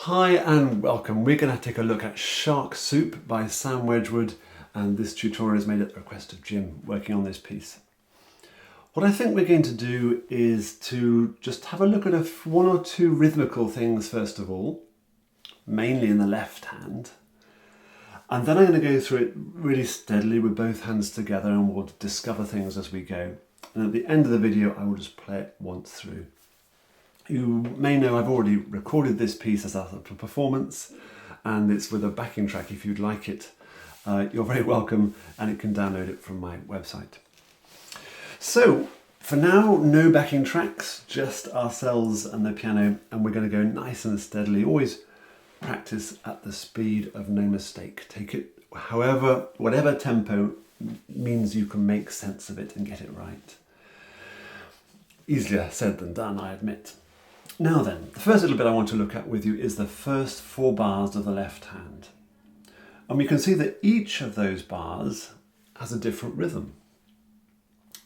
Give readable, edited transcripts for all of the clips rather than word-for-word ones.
Hi and welcome. We're going to take a look at Shark Soup by Sam Wedgwood, and this tutorial is made at the request of Jim working on this piece. What I think we're going to do is to just have a look at one or two rhythmical things first of all, mainly in the left hand, and then I'm going to go through it really steadily with both hands together and we'll discover things as we go. And at the end of the video I will just play it once through. You may know I've already recorded this piece as a performance, and it's with a backing track if you'd like it. You're very welcome, and you can download it from my website. So for now, no backing tracks, just ourselves and the piano, and we're going to go nice and steadily. Always practice at the speed of no mistake. Take it whatever tempo means you can make sense of it and get it right. Easier said than done, I admit. Now then, the first little bit I want to look at with you is the first 4 bars of the left hand. And we can see that each of those bars has a different rhythm.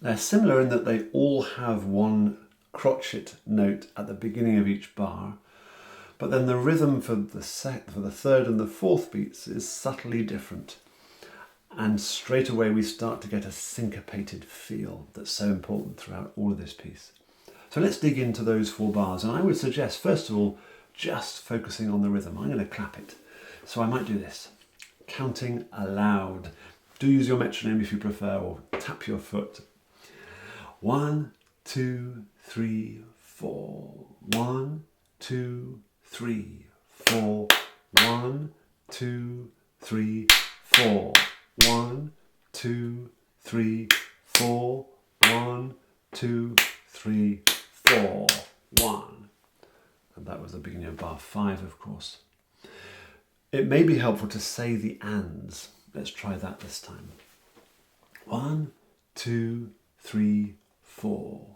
They're similar in that they all have one crotchet note at the beginning of each bar, but then the rhythm for the third and the fourth beats is subtly different. And straight away we start to get a syncopated feel that's so important throughout all of this piece. So let's dig into those 4 bars, and I would suggest first of all just focusing on the rhythm. I'm going to clap it, so I might do this, counting aloud. Do use your metronome if you prefer, or tap your foot. 1, 2, 3, 4. 1, 2, 3, 4. 1, 2, 3, 4. 1, 2, 3, 4. 1, 2, 3, 4, 1. And that was the beginning of bar 5, of course. It may be helpful to say the ands. Let's try that this time. 1, 2, 3, 4.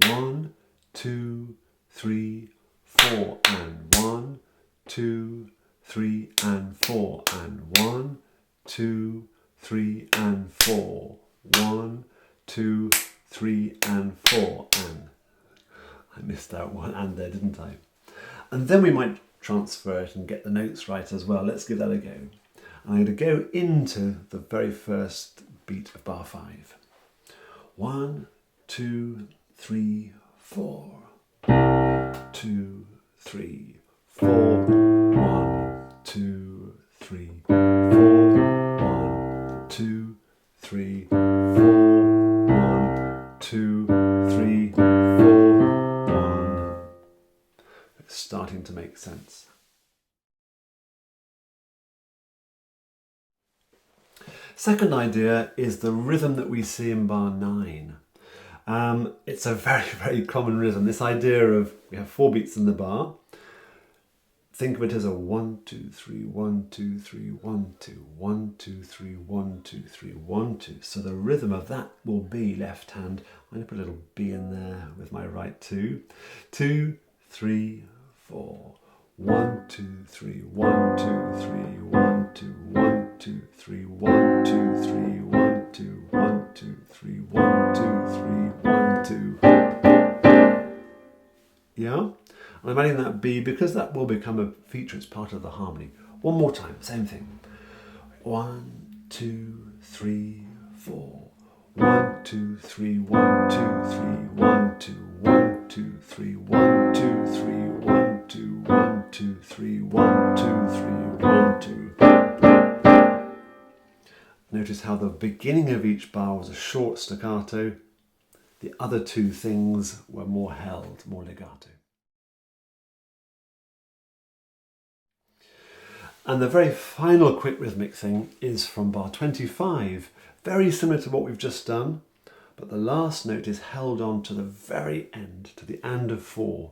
1, 2, 3, 4, and 1, 2, 3, and 4, and 1, 2, 3, and 4. 1, 2, 3, and 4, and I missed out one and there, didn't I? And then we might transfer it and get the notes right as well. Let's give that a go. I'm going to go into the very first beat of bar 5. 1, 2, 3, 4. 2, 3, 4. 1, 2, 3, 4. 1, 2, 3, 4. 1, 2, 3, 4. 1. It's starting to make sense. Second idea is the rhythm that we see in bar 9. It's a very, very common rhythm. This idea of we have 4 beats in the bar. Think of it as a 1, 2, 3, 1, 2, 3, 1, 2, 1, 2, 3, 1, 2, 3, 1, 2. So the rhythm of that will be left hand. I'm going to put a little B in there with my right 2. 2, 3, 4. 1, 2, 3, 1, 2, 3, 1, 2, 1, 2, 3, 1, 2, 3, 1, 2, 1, 2, 3, 1, 2, 3, 1, 2. Yeah? I'm adding that B because that will become a feature, it's part of the harmony. One more time, same thing. 1, 2, 3, 4. 1, 2, 3, 1, 2, 3, 1, 2, 1, 2, 3, 1, 2, 3, 1, 2, 1, 2, 3, 1, 2, 3, 1, 2. Notice how the beginning of each bar was a short staccato. The other 2 things were more held, more legato. And the very final quick rhythmic thing is from bar 25, very similar to what we've just done, but the last note is held on to the very end, to the and of 4,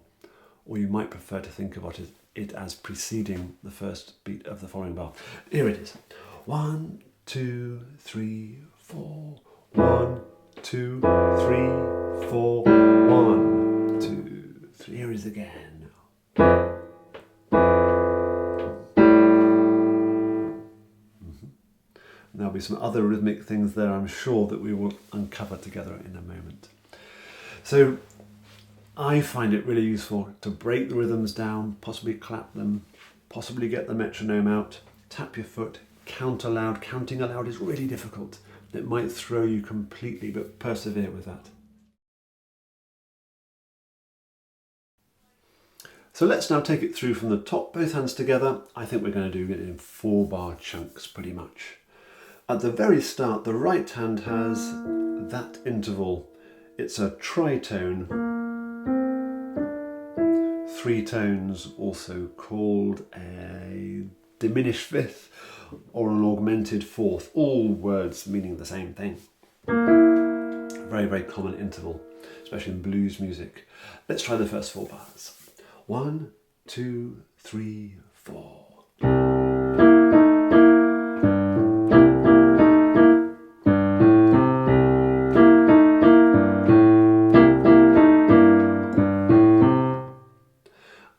or you might prefer to think about it as preceding the first beat of the following bar. Here it is. 1, 2, 3, 4. 1, 2, 3, 4. 1, 2, 3. Here it is again. There'll be some other rhythmic things there, I'm sure, that we will uncover together in a moment. So I find it really useful to break the rhythms down, possibly clap them, Possibly get the metronome out, tap your foot, count aloud. Counting aloud is really difficult. It might throw you completely, but persevere with that. So let's now take it through from the top, both hands together. I think we're going to do it in 4-bar chunks pretty much. At the very start, the right hand has that interval. It's a tritone, 3 tones, also called a diminished fifth or an augmented fourth, all words meaning the same thing. Very, very common interval, especially in blues music. Let's try the first 4 bars. 1, 2, 3, 4.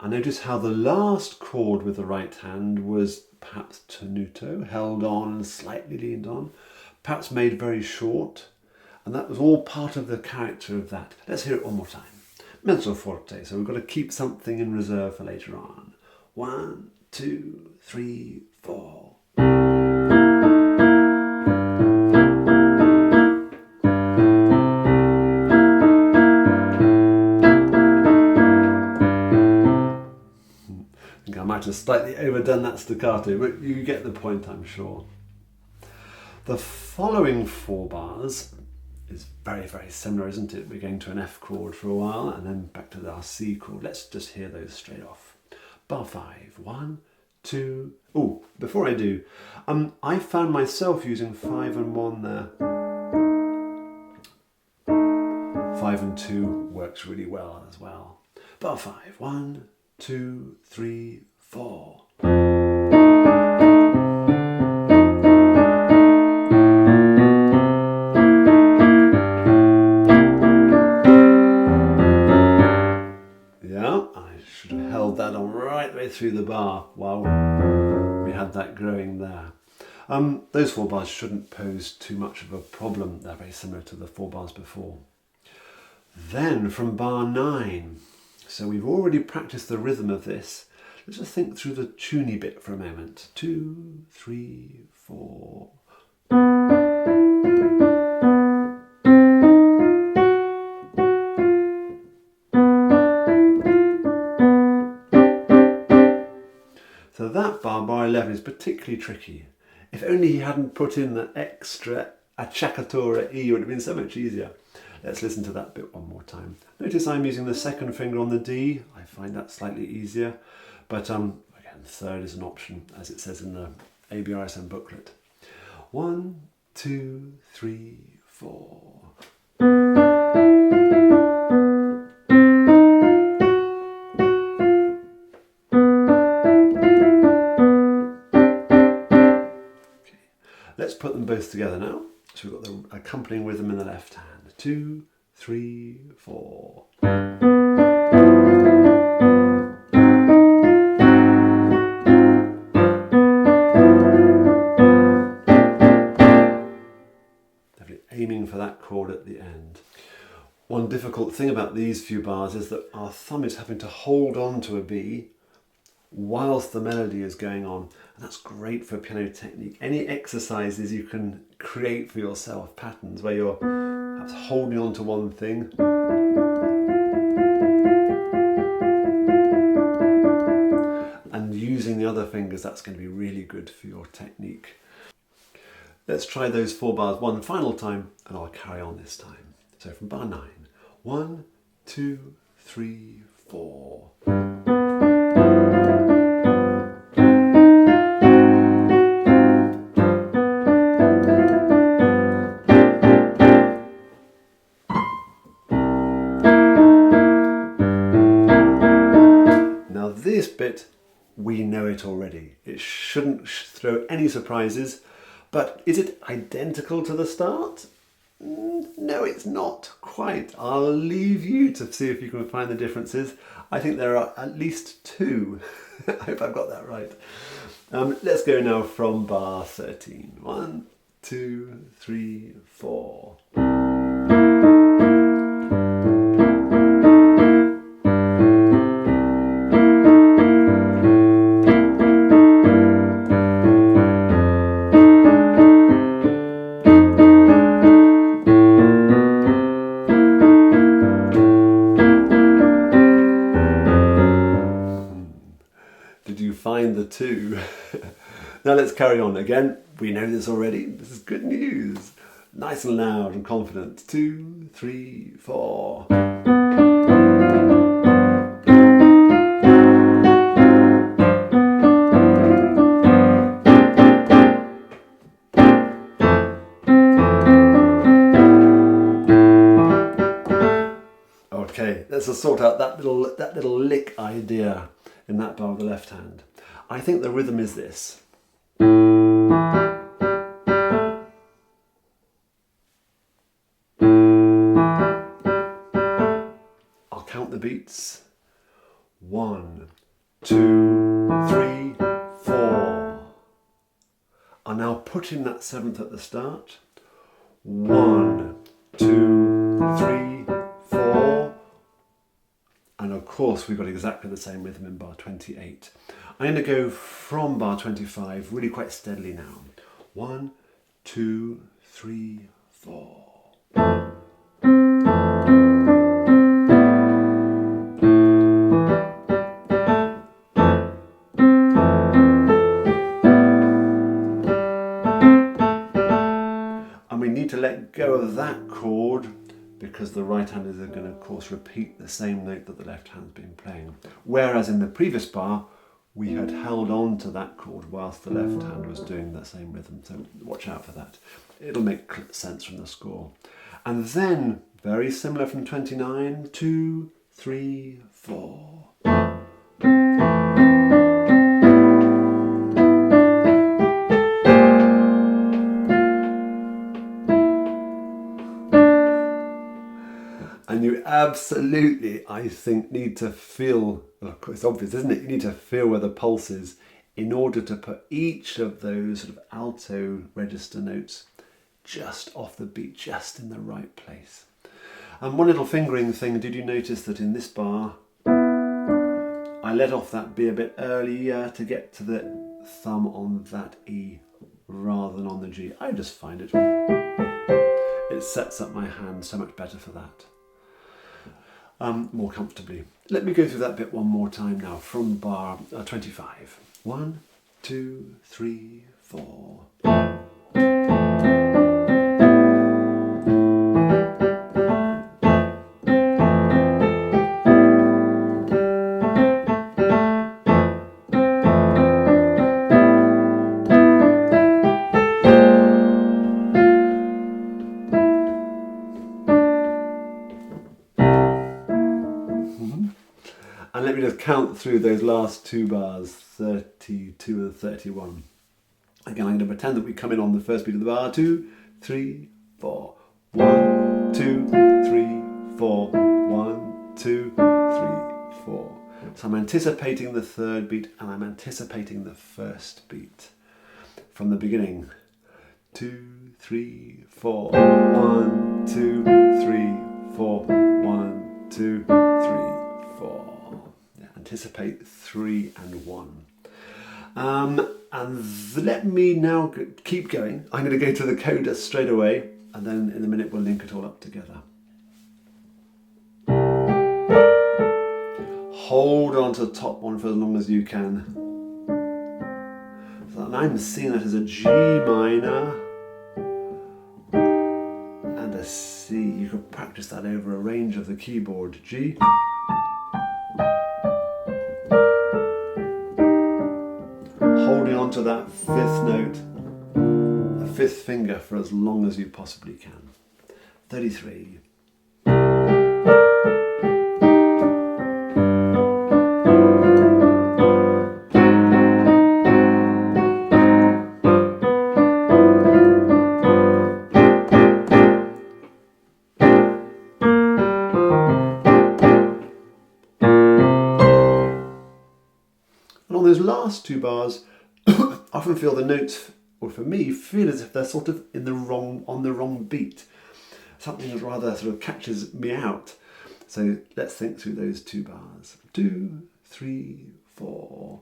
And notice how the last chord with the right hand was perhaps tenuto, held on, slightly leaned on, perhaps made very short, and that was all part of the character of that. Let's hear it one more time. Mezzo forte, so we've got to keep something in reserve for later on. 1, 2, 3, 4. I think I might have slightly overdone that staccato, but you get the point, I'm sure. The following 4 bars is very, very similar, isn't it? We're going to an F chord for a while and then back to our C chord. Let's just hear those straight off. Bar 5. 1, 2. Oh, before I do, I found myself using 5 and 1 there. 5 and 2 works really well as well. Bar 5. 1, 2, 3, 4. That on right the way through the bar while we had that growing there. Those 4 bars shouldn't pose too much of a problem. They're very similar to the 4 bars before. Then from bar 9, so we've already practiced the rhythm of this. Let's just think through the tuney bit for a moment. 2, 3, 4. So that bar 11, is particularly tricky. If only he hadn't put in that extra acciaccatura E, it would have been so much easier. Let's listen to that bit one more time. Notice I'm using the 2nd finger on the D. I find that slightly easier. But again, 3rd is an option, as it says in the ABRSM booklet. 1, 2, 3, 4. Let's put them both together now. So we've got the accompanying rhythm in the left hand. 2, 3, 4. Definitely aiming for that chord at the end. One difficult thing about these few bars is that our thumb is having to hold on to a B whilst the melody is going on, and that's great for piano technique. Any exercises you can create for yourself, patterns where you're perhaps holding on to one thing and using the other fingers, that's going to be really good for your technique. Let's try those 4 bars one final time and I'll carry on this time. So from bar 9, 1, 2, 3, 4. This bit, we know it already. It shouldn't throw any surprises, but is it identical to the start? No, it's not quite. I'll leave you to see if you can find the differences. I think there are at least 2. I hope I've got that right. Let's go now from bar 13. 1, 2, 3, 4. Did you find the 2? Now let's carry on. Again, we know this already. This is good news. Nice and loud and confident. 2, 3, 4. Okay, let's just sort out that little lick idea in that bar of the left hand. I think the rhythm is this. I'll count the beats. 1, 2, 3, 4. I'll now put in that 7th at the start. 1, 2, 3, 4. And of course, we've got exactly the same rhythm in bar 28. I'm going to go from bar 25 really quite steadily now. 1, 2, 3, 4. And we need to let go of that chord because the right hand is going to, of course, repeat the same note that the left hand's been playing. Whereas in the previous bar, we had held on to that chord whilst the left hand was doing the same rhythm. So watch out for that. It'll make sense from the score. And then, very similar from 29, 2, 3, 4. And you absolutely, I think, need to feel, well, of course, it's obvious, isn't it? You need to feel where the pulse is in order to put each of those sort of alto register notes just off the beat, just in the right place. And one little fingering thing, did you notice that in this bar, I let off that B a bit earlier to get to the thumb on that E rather than on the G? I just find it sets up my hand so much better for that. More comfortably. Let me go through that bit one more time now from bar 25. 1, 2, 3, 4. And let me just count through those last 2 bars, 32 and 31. Again, I'm going to pretend that we come in on the first beat of the bar. 2, 3, 4. 1, 2, 3, 4. 1, 2, 3, 4. So I'm anticipating the 3rd beat and I'm anticipating the 1st beat. From the beginning. 2, 3, 4. 1, 2, 3, 4. 1, 2, 3, 4. Anticipate 3 and 1. And let me now keep going. I'm going to go to the coda straight away, and then in a minute we'll link it all up together. Hold on to the top one for as long as you can. So I'm seeing that as a G minor and a C. You could practice that over a range of the keyboard. G. Holding on to that 5th note, a 5th finger for as long as you possibly can. 33. And on those last 2 bars, I often feel the notes, or for me, feel as if they're sort of on the wrong beat. Something that rather sort of catches me out. So let's think through those 2 bars. 2, 3, 4.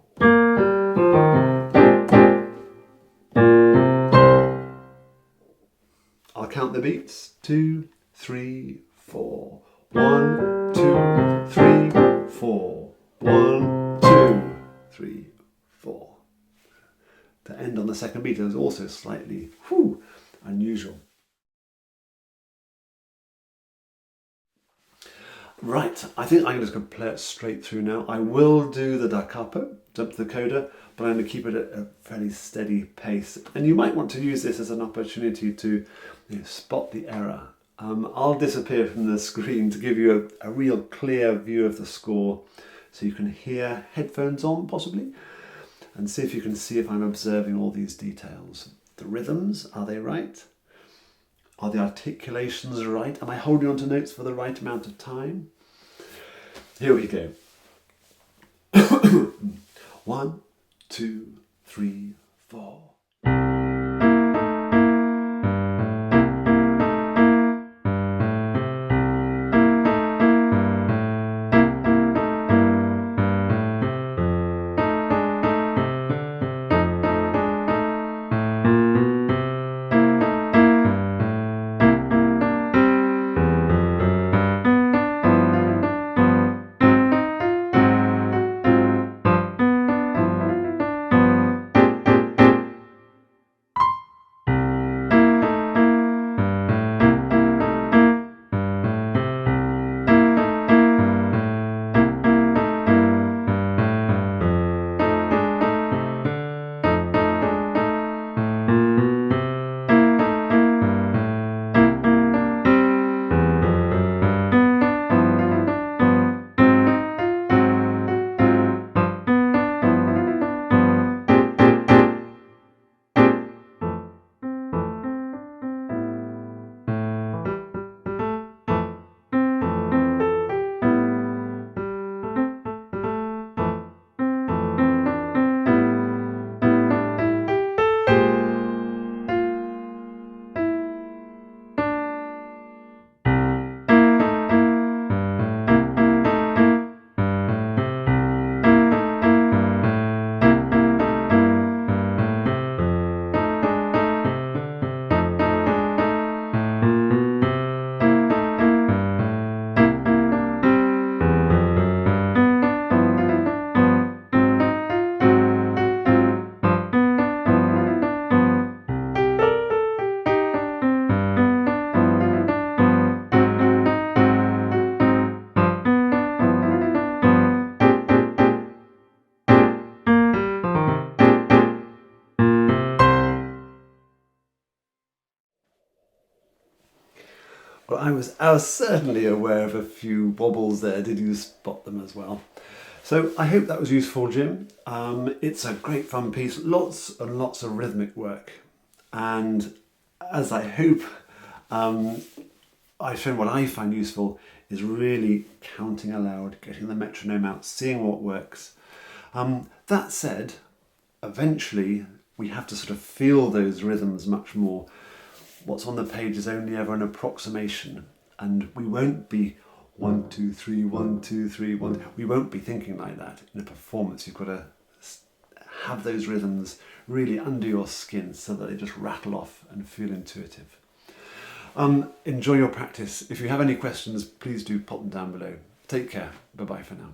I'll count the beats. 2, 3, 4. 1, 2, 3, 4. 1, 2, 3, 4. To end on the second beat is also slightly unusual. Right, I think I'm just going to play it straight through now. I will do the da capo, jump to the coda, but I'm going to keep it at a fairly steady pace. And you might want to use this as an opportunity to spot the error. I'll disappear from the screen to give you a real clear view of the score, so you can hear headphones on possibly, and see if you can see if I'm observing all these details. The rhythms, are they right? Are the articulations right? Am I holding on to notes for the right amount of time? Here we go. 1, 2, 3, 4. Well, I was certainly aware of a few wobbles there. Did you spot them as well? So I hope that was useful, Jim. It's a great fun piece, lots and lots of rhythmic work. And as I hope I've shown, what I find useful is really counting aloud, getting the metronome out, seeing what works. That said, eventually we have to sort of feel those rhythms much more. What's on the page is only ever an approximation, and we won't be 1, 2, 3, 1, 2, 3, 1. We won't be thinking like that in a performance. You've got to have those rhythms really under your skin so that they just rattle off and feel intuitive. Enjoy your practice. If you have any questions, please do pop them down below. Take care. Bye-bye for now.